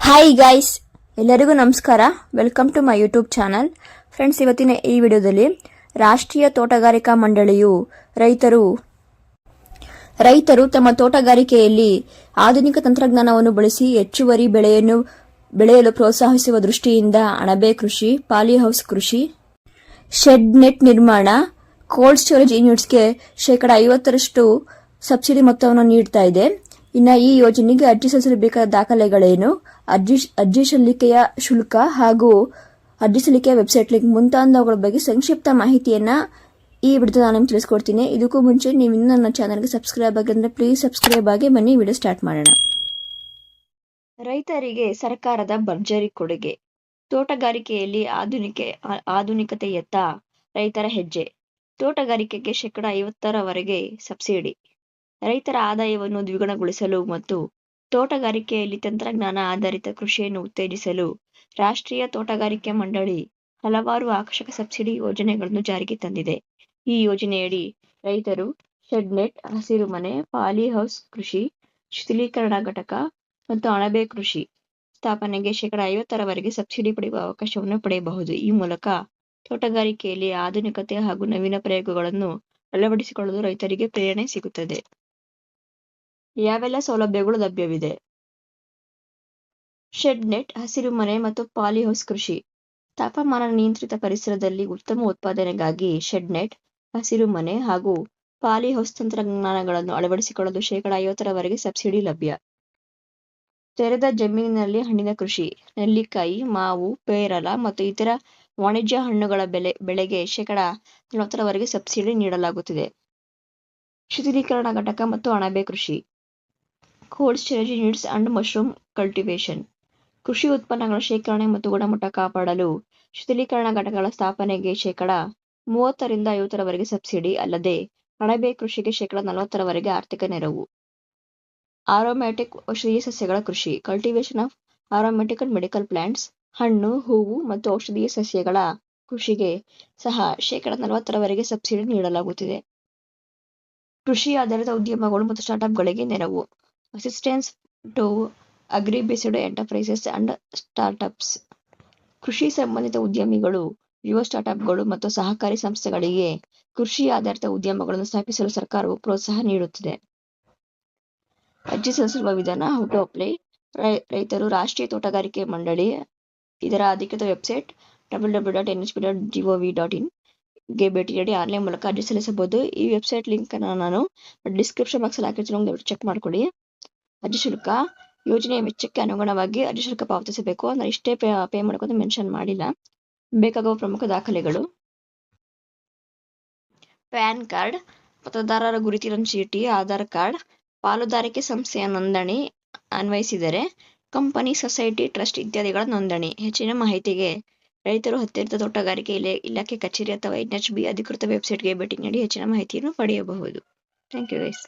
Hi guys, ಎಲ್ಲರಿಗೂ ನಮಸ್ಕಾರ. Welcome to my YouTube channel. Friends, ಇವತ್ತಿನ ಈ ವಿಡಿಯೋದಲ್ಲಿ ರಾಷ್ಟ್ರೀಯ ತೋಟಗಾರಿಕಾ ಮಂಡಳಿಯು ರೈತರು ತಮ್ಮ ತೋಟಗಾರಿಕೆಯಲ್ಲಿ ಆಧುನಿಕ ತಂತ್ರಜ್ಞಾನವನ್ನು ಬಳಸಿ ಹೆಚ್ಚುವರಿ ಬೆಳೆಯಲು ಪ್ರೋತ್ಸಾಹಿಸುವ ದೃಷ್ಟಿಯಿಂದ ಅಣಬೆ ಕೃಷಿ, ಪಾಲಿಹೌಸ್ ಕೃಷಿ, ಶೆಡ್ ನೆಟ್ ನಿರ್ಮಾಣ, ಕೋಲ್ಡ್ ಸ್ಟೋರೇಜ್ ಯೂನಿಟ್ಸ್ಗೆ 50% ಸಬ್ಸಿಡಿ ಮೊತ್ತವನ್ನು ನೀಡ್ತಾ ಇದೆ. ಇನ್ನು ಈ ಯೋಜನೆಗೆ ಅರ್ಜಿ ಸಲ್ಲಿಸಲು ಬೇಕಾದ ದಾಖಲೆಗಳೇನು, ಅರ್ಜಿ ಸಲ್ಲಿಕೆಯ ಶುಲ್ಕ ಹಾಗೂ ಅರ್ಜಿ ಸಲ್ಲಿಕೆಯ ವೆಬ್ಸೈಟ್ ಲಿಂಕ್ ಮುಂತಾದವುಗಳ ಬಗ್ಗೆ ಸಂಕ್ಷಿಪ್ತ ಮಾಹಿತಿಯನ್ನ ಈ ವಿಡಿಯೋದಲ್ಲಿ ನಾನು ನಿಮಗೆ ತಿಳಿಸ್ಕೊಡ್ತೀನಿ. ಇದಕ್ಕೂ ಮುಂಚೆ ನೀವು ಇನ್ನೂ ನನ್ನ ಚಾನಲ್ಗೆ ಸಬ್ಸ್ಕ್ರೈಬ್ ಆಗಿದ್ರೆ ಪ್ಲೀಸ್ ಸಬ್ಸ್ಕ್ರೈಬ್ ಆಗಿ ಬನ್ನಿ ವಿಡಿಯೋ ಸ್ಟಾರ್ಟ್ ಮಾಡೋಣ. ರೈತರಿಗೆ ಸರ್ಕಾರದ ಭರ್ಜರಿ ಕೊಡುಗೆ. ತೋಟಗಾರಿಕೆಯಲ್ಲಿ ಆಧುನಿಕತೆಯತ್ತ ರೈತರ ಹೆಜ್ಜೆ. ತೋಟಗಾರಿಕೆಗೆ 50% ಸಬ್ಸಿಡಿ. ರೈತರ ಆದಾಯವನ್ನು ದ್ವಿಗುಣಗೊಳಿಸಲು ಮತ್ತು ತೋಟಗಾರಿಕೆಯಲ್ಲಿ ತಂತ್ರಜ್ಞಾನ ಆಧಾರಿತ ಕೃಷಿಯನ್ನು ಉತ್ತೇಜಿಸಲು ರಾಷ್ಟ್ರೀಯ ತೋಟಗಾರಿಕೆ ಮಂಡಳಿ ಹಲವಾರು ಆಕರ್ಷಕ ಸಬ್ಸಿಡಿ ಯೋಜನೆಗಳನ್ನು ಜಾರಿಗೆ ತಂದಿದೆ. ಈ ಯೋಜನೆಯಡಿ ರೈತರು ಶೆಡ್ ನೆಟ್, ಹಸಿರುಮನೆ, ಪಾಲಿಹೌಸ್ ಕೃಷಿ, ಶಿಥಿಲೀಕರಣ ಘಟಕ ಮತ್ತು ಅಣಬೆ ಕೃಷಿ ಸ್ಥಾಪನೆಗೆ 50% ಸಬ್ಸಿಡಿ ಪಡೆಯುವ ಅವಕಾಶವನ್ನು ಪಡೆಯಬಹುದು. ಈ ಮೂಲಕ ತೋಟಗಾರಿಕೆಯಲ್ಲಿ ಆಧುನಿಕತೆ ಹಾಗೂ ನವೀನ ಪ್ರಯೋಗಗಳನ್ನು ಅಳವಡಿಸಿಕೊಳ್ಳಲು ರೈತರಿಗೆ ಪ್ರೇರಣೆ ಸಿಗುತ್ತದೆ. ಯಾವೆಲ್ಲ ಸೌಲಭ್ಯಗಳು ಲಭ್ಯವಿದೆ? ಶೆಡ್ ನೆಟ್, ಹಸಿರುಮನೆ ಮತ್ತು ಪಾಲಿಹೌಸ್ ಕೃಷಿ. ತಾಪಮಾನ ನಿಯಂತ್ರಿತ ಪರಿಸರದಲ್ಲಿ ಉತ್ತಮ ಉತ್ಪಾದನೆಗಾಗಿ ಶೆಡ್ ನೆಟ್, ಹಸಿರುಮನೆ ಹಾಗೂ ಪಾಲಿಹೌಸ್ ತಂತ್ರಜ್ಞಾನಗಳನ್ನು ಅಳವಡಿಸಿಕೊಳ್ಳಲು 50% ಸಬ್ಸಿಡಿ ಲಭ್ಯ. ತೆರೆದ ಜಮೀನಿನಲ್ಲಿ ಹಣ್ಣಿನ ಕೃಷಿ. ನೆಲ್ಲಿಕಾಯಿ, ಮಾವು, ಪೇರಲ ಮತ್ತು ಇತರ ವಾಣಿಜ್ಯ ಹಣ್ಣುಗಳ ಬೆಳೆಗೆ 40% ಸಬ್ಸಿಡಿ ನೀಡಲಾಗುತ್ತಿದೆ. ಶಿಥಿಲೀಕರಣ ಘಟಕ ಮತ್ತು ಅಣಬೆ ಕೃಷಿ. Cold storage units and mushroom cultivation. ಕೃಷಿ ಉತ್ಪನ್ನಗಳ ಶೇಖರಣೆ ಮತ್ತು ಗುಣಮಟ್ಟ ಕಾಪಾಡಲು ಶಿಥಿಲೀಕರಣ ಘಟಕಗಳ ಸ್ಥಾಪನೆಗೆ 30% 50% ಸಬ್ಸಿಡಿ. ಅಲ್ಲದೆ ಅಣಬೆ ಕೃಷಿಗೆ 40% ಆರ್ಥಿಕ ನೆರವು. ಆರೋಮ್ಯಾಟಿಕ್ ಔಷಧೀಯ ಸಸ್ಯಗಳ ಕೃಷಿ. Cultivation of aromatic and medical plants. ಹಣ್ಣು, ಹೂವು ಮತ್ತು ಔಷಧೀಯ ಸಸ್ಯಗಳ ಕೃಷಿಗೆ ಸಹ 40% ಸಬ್ಸಿಡಿ ನೀಡಲಾಗುತ್ತಿದೆ. ಕೃಷಿ ಆಧಾರಿತ ಉದ್ಯಮಗಳು ಮತ್ತು ಸ್ಟಾರ್ಟ್ಅಪ್ಗಳಿಗೆ ನೆರವು. Assistance to agri based enterprises and startups. ಕೃಷಿ ಸಂಬಂಧಿತ ಉದ್ಯಮಿಗಳು, ಯುವ ಸ್ಟಾರ್ಟ್ಅಪ್ಗಳು ಮತ್ತು ಸಹಕಾರಿ ಸಂಸ್ಥೆಗಳಿಗೆ ಕೃಷಿ ಆಧಾರಿತ ಉದ್ಯಮಗಳನ್ನು ಸ್ಥಾಪಿಸಲು ಸರ್ಕಾರವು ಪ್ರೋತ್ಸಾಹ ನೀಡುತ್ತಿದೆ. ಅರ್ಜಿ ಸಲ್ಲಿಸುವ ವಿಧಾನ. How to apply. ರೈತರು ರಾಷ್ಟ್ರೀಯ ತೋಟಗಾರಿಕೆ ಮಂಡಳಿ ಇದರ ಅಧಿಕೃತ ವೆಬ್ಸೈಟ್ www.nhp.gov.in ಗೆ ಭೇಟಿ ನೀಡಿ ಆನ್ಲೈನ್ ಮೂಲಕ ಅರ್ಜಿ ಸಲ್ಲಿಸಬಹುದು. ಈ ವೆಬ್ಸೈಟ್ ಲಿಂಕ್ ನಾನು ಡಿಸ್ಕ್ರಿಪ್ಷನ್ ಬಾಕ್ಸ್ ಅಲ್ಲಿ ಹಾಕಿರ್ತೀನಿ, ಚೆಕ್ ಮಾಡ್ಕೊಳ್ಳಿ. ಅರ್ಜಿ ಶುಲ್ಕ. ಯೋಜನೆಯ ವೆಚ್ಚಕ್ಕೆ ಅನುಗುಣವಾಗಿ ಅರ್ಜಿ ಶುಲ್ಕ ಪಾವತಿಸಬೇಕು. ಅಂದ್ರೆ ಇಷ್ಟೇ ಪೇ ಮಾಡ್ಕೊಂಡು ಮೆನ್ಷನ್ ಮಾಡಿಲ್ಲ. ಬೇಕಾಗುವ ಪ್ರಮುಖ ದಾಖಲೆಗಳು: ಪ್ಯಾನ್ ಕಾರ್ಡ್, ಮತದಾರರ ಗುರುತಿನ ಚೀಟಿ, ಆಧಾರ್ ಕಾರ್ಡ್, ಪಾಲುದಾರಿಕೆ ಸಂಸ್ಥೆಯ ನೋಂದಣಿ ಅನ್ವಯಿಸಿದರೆ, ಕಂಪನಿ, ಸೊಸೈಟಿ, ಟ್ರಸ್ಟ್ ಇತ್ಯಾದಿಗಳ ನೋಂದಣಿ. ಹೆಚ್ಚಿನ ಮಾಹಿತಿಗೆ ರೈತರು ಹತ್ತಿರದ ತೋಟಗಾರಿಕೆ ಇಲಾಖೆ ಕಚೇರಿ ಅಥವಾ NHB ಅಧಿಕೃತ ವೆಬ್ಸೈಟ್ಗೆ ಭೇಟಿ ನೀಡಿ ಹೆಚ್ಚಿನ ಮಾಹಿತಿಯನ್ನು ಪಡೆಯಬಹುದು. Thank you guys.